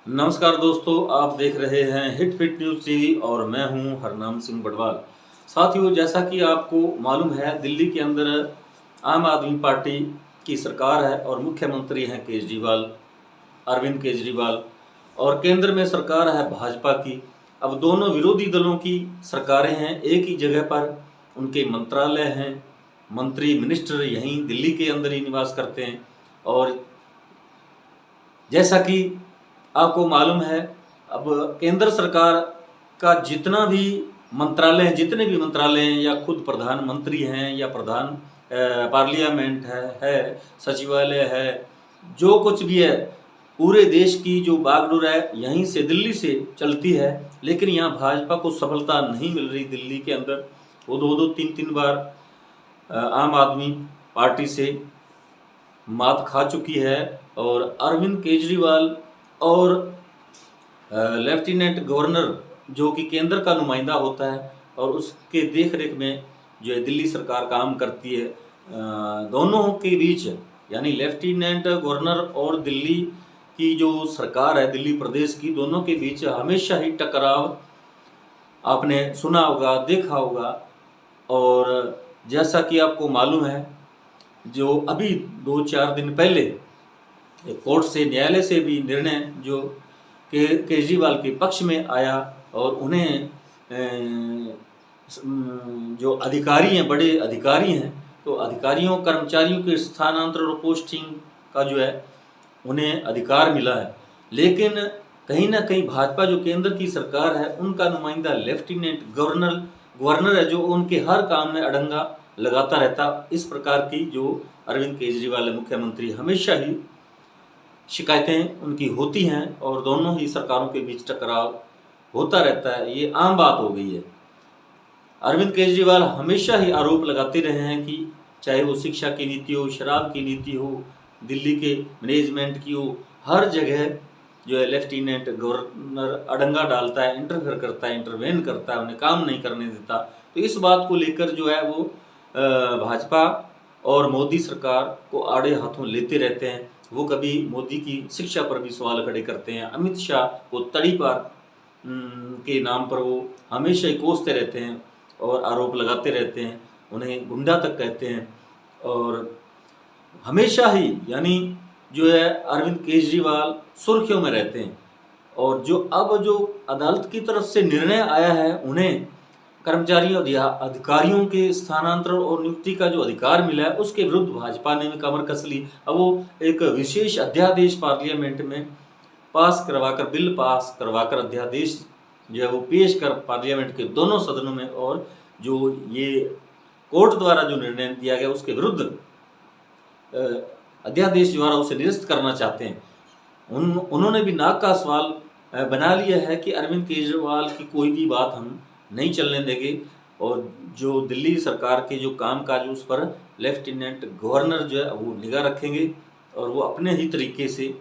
नमस्कार दोस्तों, आप देख रहे हैं हिट फिट न्यूज़ टीवी और मैं हूं हरनाम सिंह बड़वाल। साथियों, जैसा कि आपको मालूम है, दिल्ली के अंदर आम आदमी पार्टी की सरकार है और मुख्यमंत्री हैं केजरीवाल, अरविंद केजरीवाल, और केंद्र में सरकार है भाजपा की। अब दोनों विरोधी दलों की सरकारें हैं, एक ही जगह पर उनके मंत्रालय हैं, मंत्री मिनिस्टर यहीं दिल्ली के अंदर ही निवास करते हैं। और जैसा कि आपको मालूम है, अब केंद्र सरकार का जितना भी मंत्रालय हैं, जितने भी मंत्रालय हैं, या खुद प्रधानमंत्री हैं, या प्रधान पार्लियामेंट है, सचिवालय है, जो कुछ भी है, पूरे देश की जो बागडोर है यहीं से, दिल्ली से चलती है। लेकिन यहाँ भाजपा को सफलता नहीं मिल रही। दिल्ली के अंदर वो दो तीन तीन बार आम आदमी पार्टी से मात खा चुकी है। और अरविंद केजरीवाल और लेफ्टिनेंट गवर्नर, जो कि केंद्र का नुमाइंदा होता है और उसके देख रेख में जो है दिल्ली सरकार काम करती है, दोनों के बीच, यानी लेफ्टिनेंट गवर्नर और दिल्ली की जो सरकार है, दिल्ली प्रदेश की, दोनों के बीच हमेशा ही टकराव आपने सुना होगा, देखा होगा। और जैसा कि आपको मालूम है, जो अभी 2-4 दिन पहले कोर्ट से, न्यायालय से भी निर्णय जो केजरीवाल के पक्ष में आया और उन्हें जो अधिकारी हैं, बड़े अधिकारी हैं, तो अधिकारियों कर्मचारियों के स्थानांतरण और पोस्टिंग का जो है उन्हें अधिकार मिला है। लेकिन कहीं ना कहीं भाजपा, जो केंद्र की सरकार है, उनका नुमाइंदा लेफ्टिनेंट गवर्नर है, जो उनके हर काम में अड़ंगा लगाता रहता। इस प्रकार की जो अरविंद केजरीवाल है मुख्यमंत्री, हमेशा ही शिकायतें उनकी होती हैं और दोनों ही सरकारों के बीच टकराव होता रहता है। ये आम बात हो गई है। अरविंद केजरीवाल हमेशा ही आरोप लगाते रहे हैं कि चाहे वो शिक्षा की नीति हो, शराब की नीति हो, दिल्ली के मैनेजमेंट की हो, हर जगह जो है लेफ्टिनेंट गवर्नर अड़ंगा डालता है, इंटरफेयर करता है, इंटरवेन करता है, उन्हें काम नहीं करने देता। तो इस बात को लेकर जो है वो भाजपा और मोदी सरकार को आड़े हाथों लेते रहते हैं। वो कभी मोदी की शिक्षा पर भी सवाल खड़े करते हैं, अमित शाह को तड़ीपार के नाम पर वो हमेशा ही कोसते रहते हैं और आरोप लगाते रहते हैं, उन्हें गुंडा तक कहते हैं। और हमेशा ही, यानी जो है, अरविंद केजरीवाल सुर्खियों में रहते हैं। और जो अदालत की तरफ से निर्णय आया है, उन्हें कर्मचारियों, अधिकारियों के स्थानांतरण और नियुक्ति का जो अधिकार मिला है, उसके विरुद्ध भाजपा ने भी कमर कस ली। अब वो एक विशेष अध्यादेश पार्लियामेंट में बिल पास करवाकर अध्यादेश जो है वो पेश कर पार्लियामेंट के दोनों सदनों में, और जो ये कोर्ट द्वारा जो निर्णय दिया गया उसके विरुद्ध अध्यादेश द्वारा उसे निरस्त करना चाहते हैं। उन्होंने भी नाक का सवाल बना लिया है कि अरविंद केजरीवाल की कोई भी बात हम नहीं चलने देंगे, और जो दिल्ली सरकार के जो कामकाज उस पर लेफ्टिनेंट गवर्नर जो है वो निगाह रखेंगे और वो अपने ही तरीके से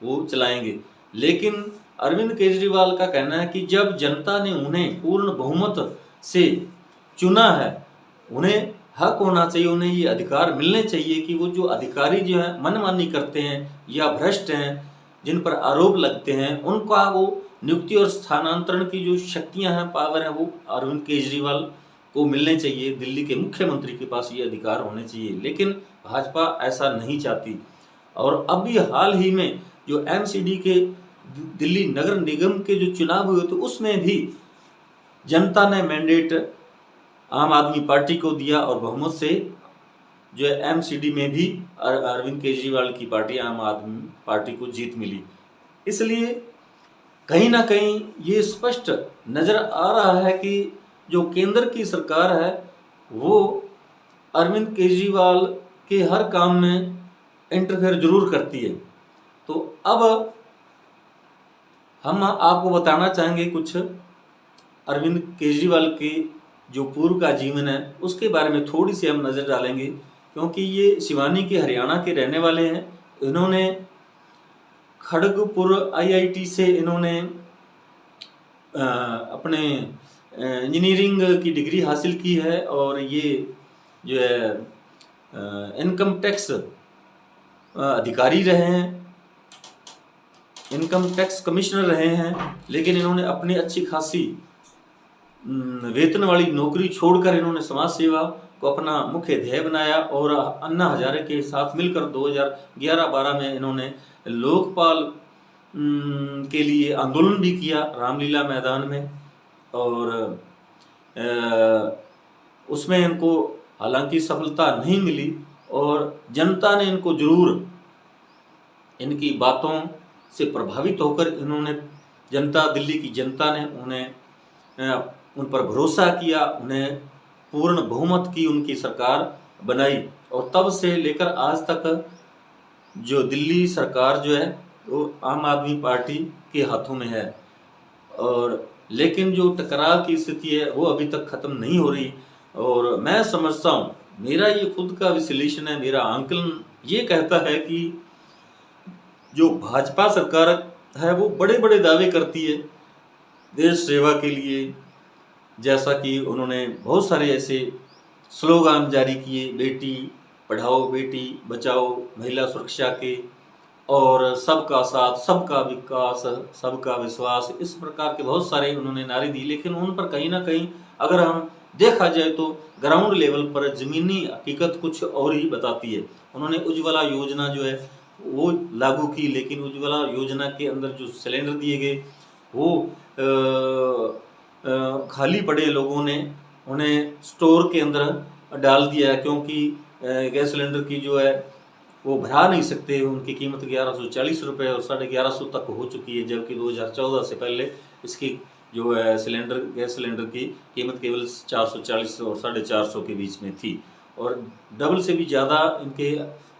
वो चलाएंगे। लेकिन अरविंद केजरीवाल का कहना है कि जब जनता ने उन्हें पूर्ण बहुमत से चुना है, उन्हें हक होना चाहिए, उन्हें ये अधिकार मिलने चाहिए कि वो जो अधिकारी जो है मनमानी करते हैं या भ्रष्ट हैं, जिन पर आरोप लगते हैं, उनका वो नियुक्ति और स्थानांतरण की जो शक्तियां हैं, पावर है, वो अरविंद केजरीवाल को मिलने चाहिए। दिल्ली के मुख्यमंत्री के पास ये अधिकार होने चाहिए। लेकिन भाजपा ऐसा नहीं चाहती। और अभी हाल ही में जो एमसीडी के, दिल्ली नगर निगम के जो चुनाव हुए थे, उसमें भी जनता ने मैंडेट आम आदमी पार्टी को दिया और बहुमत से जो है एमसीडी में भी अरविंद केजरीवाल की पार्टी, आम आदमी पार्टी को जीत मिली। इसलिए कहीं ना कहीं ये स्पष्ट नजर आ रहा है कि जो केंद्र की सरकार है वो अरविंद केजरीवाल के हर काम में इंटरफेयर जरूर करती है। तो अब हम आपको बताना चाहेंगे कुछ अरविंद केजरीवाल के जो पूर्व का जीवन है उसके बारे में थोड़ी सी हम नज़र डालेंगे, क्योंकि ये शिवानी के, हरियाणा के रहने वाले हैं। इन्होंने खड़गपुर आईआईटी से इन्होंने अपने इंजीनियरिंग की डिग्री हासिल की है, और ये जो है इनकम टैक्स अधिकारी रहे हैं। इनकम टैक्स कमिश्नर रहे हैं, लेकिन इन्होंने अपनी अच्छी खासी वेतन वाली नौकरी छोड़कर इन्होंने समाज सेवा को अपना मुख्य ध्येय बनाया और अन्ना हजारे के साथ मिलकर 2011-12 में इन्होंने लोकपाल के लिए आंदोलन भी किया रामलीला मैदान में। और उसमें इनको हालांकि सफलता नहीं मिली और जनता ने इनको जरूर इनकी बातों से प्रभावित होकर इन्होंने दिल्ली की जनता ने उन्हें उन पर भरोसा किया, उन्हें पूर्ण बहुमत की उनकी सरकार बनाई और तब से लेकर आज तक जो दिल्ली सरकार जो है वो आम आदमी पार्टी के हाथों में है। और लेकिन जो टकराव की स्थिति है वो अभी तक खत्म नहीं हो रही। और मैं समझता हूँ, मेरा ये खुद का विश्लेषण है, मेरा आंकलन ये कहता है कि जो भाजपा सरकार है वो बड़े बड़े दावे करती है देश सेवा के लिए, जैसा कि उन्होंने बहुत सारे ऐसे स्लोगान जारी किए, बेटी पढ़ाओ बेटी बचाओ, महिला सुरक्षा के, और सबका साथ सबका विकास सबका विश्वास, इस प्रकार के बहुत सारे उन्होंने नारे दी। लेकिन उन पर कहीं ना कहीं अगर हम देखा जाए तो ग्राउंड लेवल पर ज़मीनी हकीकत कुछ और ही बताती है। उन्होंने उज्ज्वला योजना जो है वो लागू की, लेकिन उज्ज्वला योजना के अंदर जो सिलेंडर दिए गए वो खाली पड़े लोगों ने उन्हें स्टोर के अंदर डाल दिया, क्योंकि गैस सिलेंडर की जो है वो भरा नहीं सकते, उनकी कीमत 1140 रुपये और 1150 तक हो चुकी है, जबकि 2014 से पहले इसकी जो है गैस सिलेंडर की कीमत केवल 440 और 450 के बीच में थी और डबल से भी ज़्यादा इनके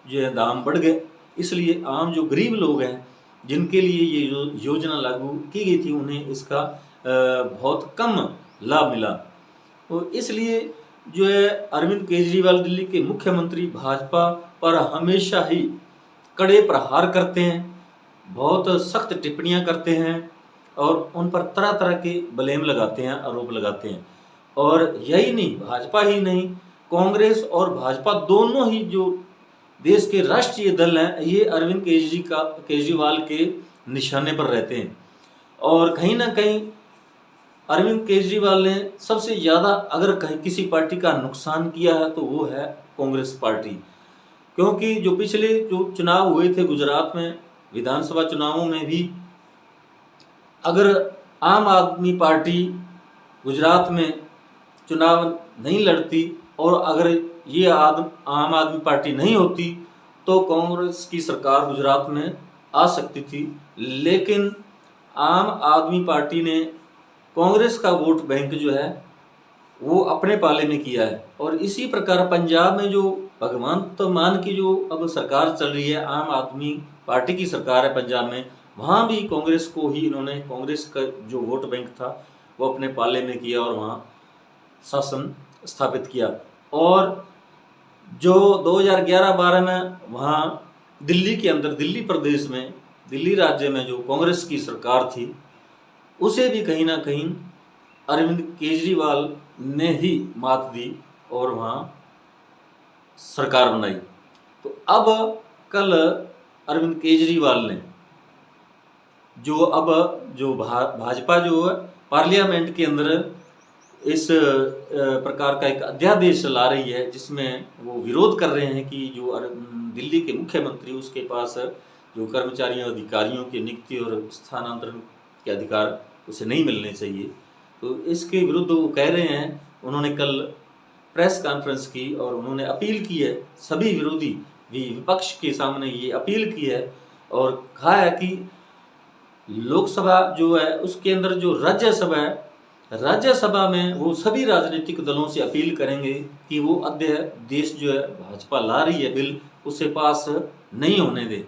जो है दाम बढ़ गए। इसलिए आम जो गरीब लोग हैं जिनके लिए ये योजना लागू की गई थी उन्हें इसका बहुत कम लाभ मिला। तो इसलिए जो है अरविंद केजरीवाल दिल्ली के मुख्यमंत्री भाजपा पर हमेशा ही कड़े प्रहार करते हैं, बहुत सख्त टिप्पणियां करते हैं और उन पर तरह तरह के ब्लेम लगाते हैं, आरोप लगाते हैं। और यही नहीं, भाजपा ही नहीं, कांग्रेस और भाजपा दोनों ही जो देश के राष्ट्रीय दल हैं ये अरविंद केजरीवाल के निशाने पर रहते हैं। और कहीं ना कहीं अरविंद केजरीवाल ने सबसे ज़्यादा अगर कहीं किसी पार्टी का नुकसान किया है तो वो है कांग्रेस पार्टी, क्योंकि जो पिछले जो चुनाव हुए थे गुजरात में, विधानसभा चुनावों में भी अगर आम आदमी पार्टी गुजरात में चुनाव नहीं लड़ती और अगर ये आम आदमी पार्टी नहीं होती तो कांग्रेस की सरकार गुजरात में आ सकती थी। लेकिन आम आदमी पार्टी ने कांग्रेस का वोट बैंक जो है वो अपने पाले में किया है। और इसी प्रकार पंजाब में जो भगवंत मान की जो अब सरकार चल रही है, आम आदमी पार्टी की सरकार है पंजाब में, वहाँ भी कांग्रेस को ही इन्होंने, कांग्रेस का जो वोट बैंक था वो अपने पाले में किया और वहाँ शासन स्थापित किया। और जो 2011-12 में वहाँ दिल्ली के अंदर, दिल्ली प्रदेश में, दिल्ली राज्य में जो कांग्रेस की सरकार थी उसे भी कहीं ना कहीं अरविंद केजरीवाल ने ही मात दी और वहाँ सरकार बनाई। तो अब कल अरविंद केजरीवाल ने जो भाजपा जो पार्लियामेंट के अंदर इस प्रकार का एक अध्यादेश ला रही है जिसमें वो विरोध कर रहे हैं कि जो दिल्ली के मुख्यमंत्री उसके पास जो कर्मचारियों अधिकारियों की नियुक्ति और स्थानांतरण के अधिकार उसे नहीं मिलने चाहिए। तो इसके विरुद्ध वो कह रहे हैं, उन्होंने कल प्रेस कॉन्फ्रेंस की और उन्होंने अपील की है, सभी विरोधी विपक्ष के सामने ये अपील की है और कहा है कि लोकसभा जो है उसके अंदर जो राज्यसभा है, राज्यसभा में वो सभी राजनीतिक दलों से अपील करेंगे कि वो अध्यादेश जो है भाजपा ला रही है बिल, उसे पास नहीं होने दे।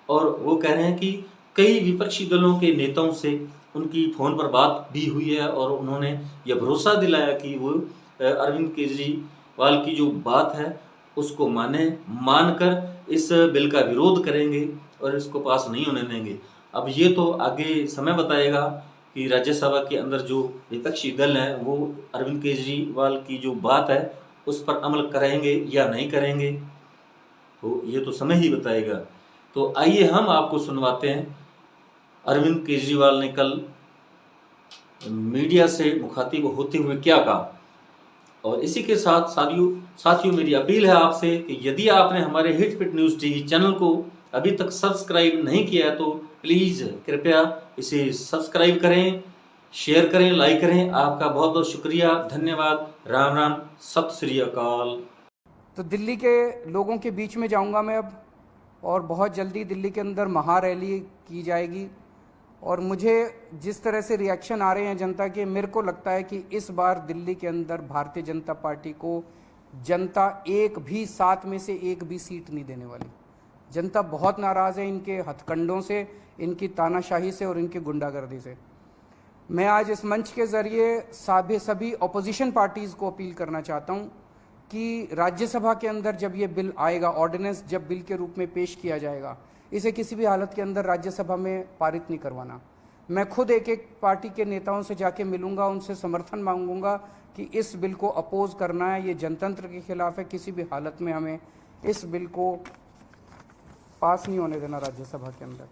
और वो कह रहे हैं कि कई विपक्षी दलों के नेताओं से उनकी फ़ोन पर बात भी हुई है और उन्होंने यह भरोसा दिलाया कि वो अरविंद केजरीवाल की जो बात है उसको मानकर इस बिल का विरोध करेंगे और इसको पास नहीं होने देंगे। अब ये तो आगे समय बताएगा कि राज्यसभा के अंदर जो विपक्षी दल हैं वो अरविंद केजरीवाल की जो बात है उस पर अमल करेंगे या नहीं करेंगे, तो ये तो समय ही बताएगा। तो आइए हम आपको सुनवाते हैं अरविंद केजरीवाल ने कल मीडिया से मुखातिब होते हुए क्या कहा। और इसी के साथ साथियों मेरी अपील है आपसे कि यदि आपने हमारे हिट पिट न्यूज़ टीवी चैनल को अभी तक सब्सक्राइब नहीं किया है तो प्लीज़ कृपया इसे सब्सक्राइब करें, शेयर करें, लाइक करें। आपका बहुत बहुत शुक्रिया, धन्यवाद, राम राम, सत श्री अकाल। तो दिल्ली के लोगों के बीच में जाऊंगा मैं अब, और बहुत जल्दी दिल्ली के अंदर महारैली की जाएगी। और मुझे जिस तरह से रिएक्शन आ रहे हैं जनता के, मेरे को लगता है कि इस बार दिल्ली के अंदर भारतीय जनता पार्टी को जनता एक भी 7 में से एक भी सीट नहीं देने वाली। जनता बहुत नाराज़ है इनके हथकंडों से, इनकी तानाशाही से और इनकी गुंडागर्दी से। मैं आज इस मंच के ज़रिए सभी अपोजिशन पार्टीज़ को अपील करना चाहता हूँ कि राज्यसभा के अंदर जब ये बिल आएगा, ऑर्डिनेंस जब बिल के रूप में पेश किया जाएगा, इसे किसी भी हालत के अंदर राज्यसभा में पारित नहीं करवाना। मैं खुद एक एक पार्टी के नेताओं से जाके मिलूंगा, उनसे समर्थन मांगूंगा कि इस बिल को अपोज करना है, ये जनतंत्र के खिलाफ है, किसी भी हालत में हमें इस बिल को पास नहीं होने देना राज्यसभा के अंदर।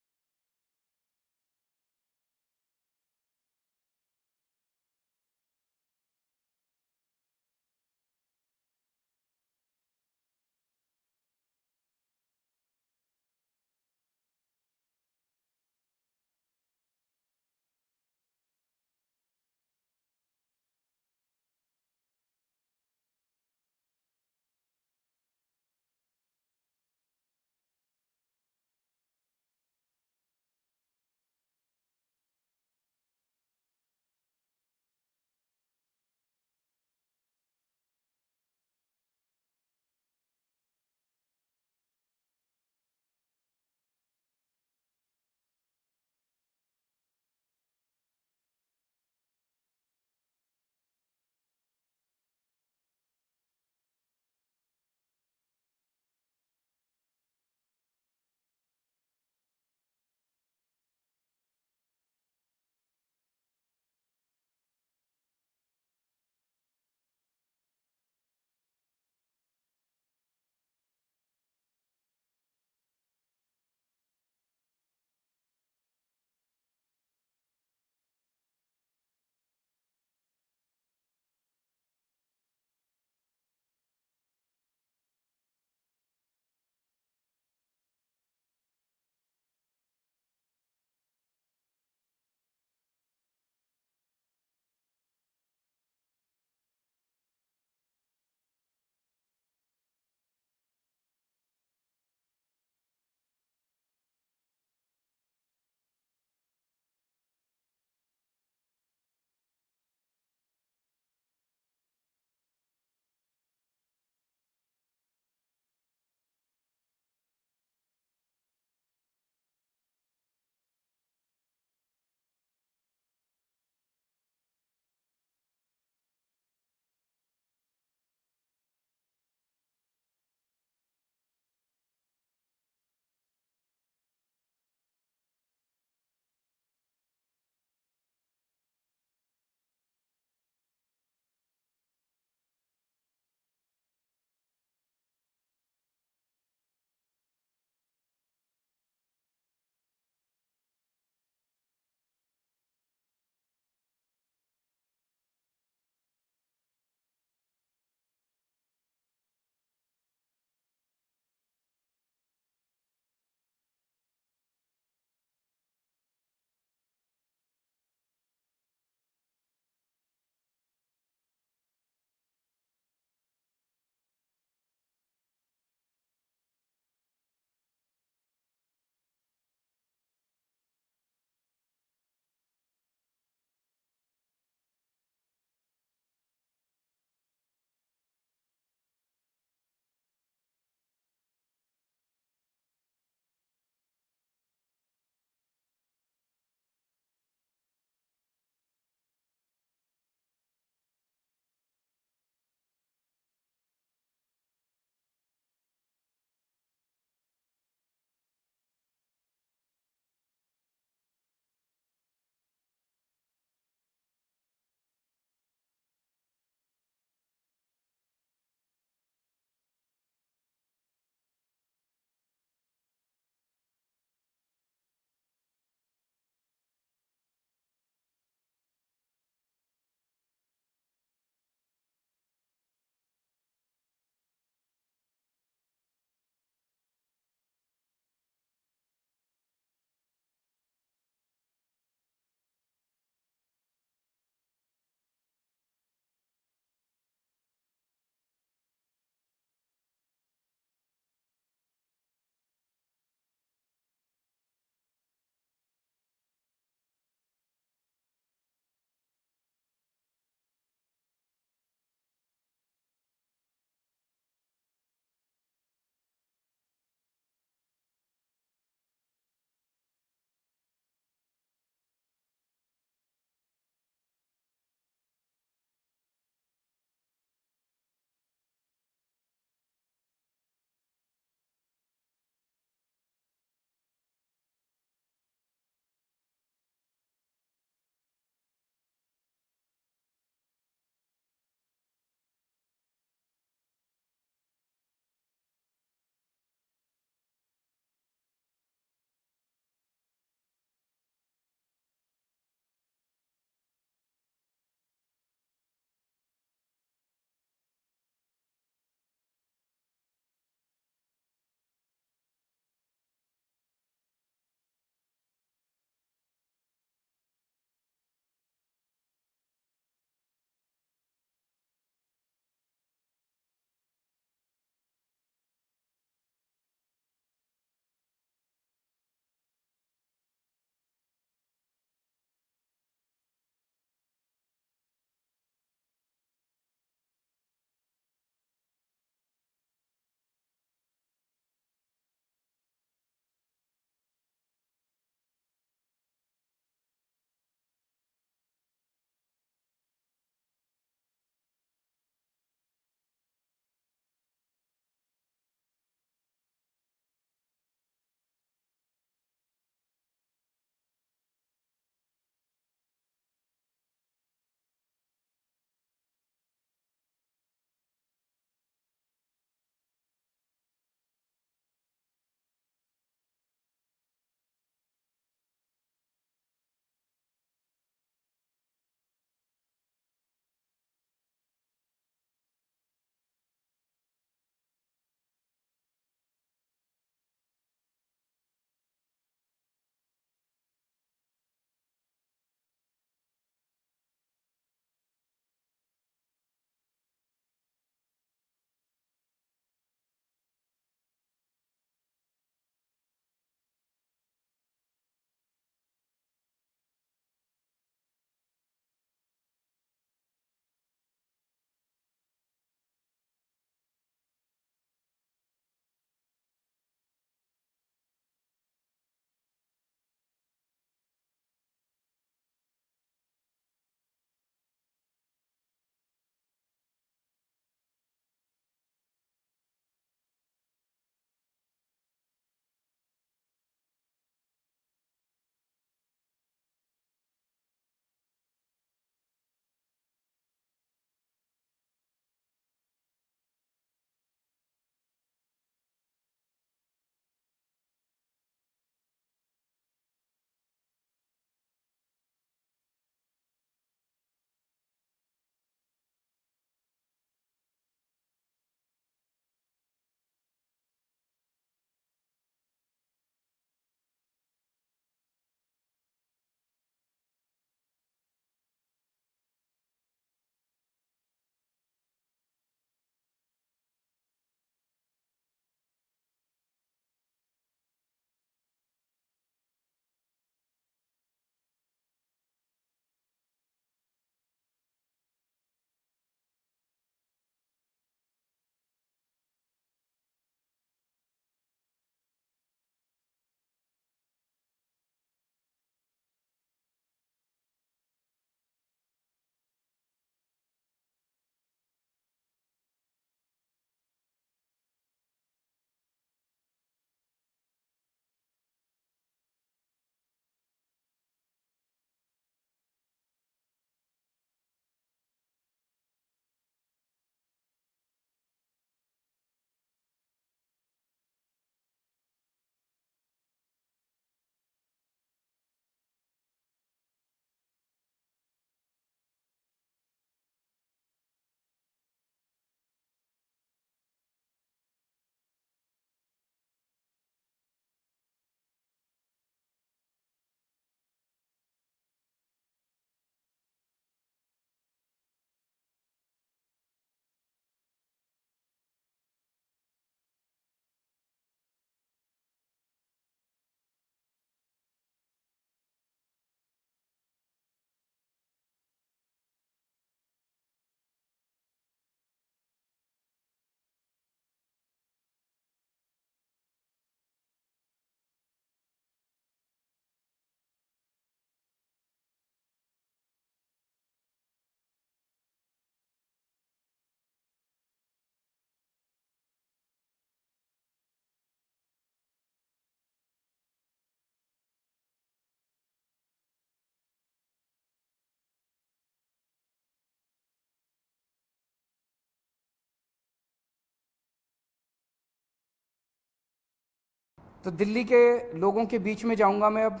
तो दिल्ली के लोगों के बीच में जाऊंगा मैं अब,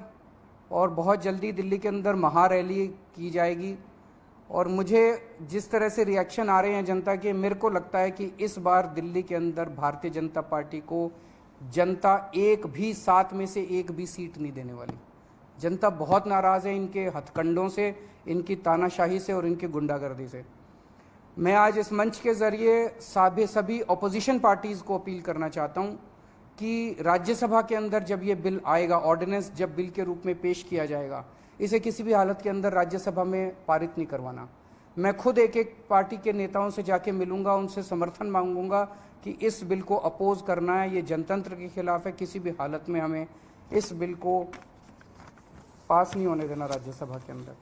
और बहुत जल्दी दिल्ली के अंदर महारैली की जाएगी। और मुझे जिस तरह से रिएक्शन आ रहे हैं जनता के, मेरे को लगता है कि इस बार दिल्ली के अंदर भारतीय जनता पार्टी को जनता एक भी 7 में से एक भी सीट नहीं देने वाली। जनता बहुत नाराज़ है इनके हथकंडों से, इनकी तानाशाही से और इनकी गुंडागर्दी से। मैं आज इस मंच के ज़रिए सभी ऑपोजिशन पार्टीज़ को अपील करना चाहता हूं कि राज्यसभा के अंदर जब ये बिल आएगा, ऑर्डिनेंस जब बिल के रूप में पेश किया जाएगा, इसे किसी भी हालत के अंदर राज्यसभा में पारित नहीं करवाना। मैं खुद एक एक पार्टी के नेताओं से जाके मिलूंगा, उनसे समर्थन मांगूंगा कि इस बिल को अपोज करना है, ये जनतंत्र के खिलाफ है, किसी भी हालत में हमें इस बिल को पास नहीं होने देना राज्यसभा के अंदर।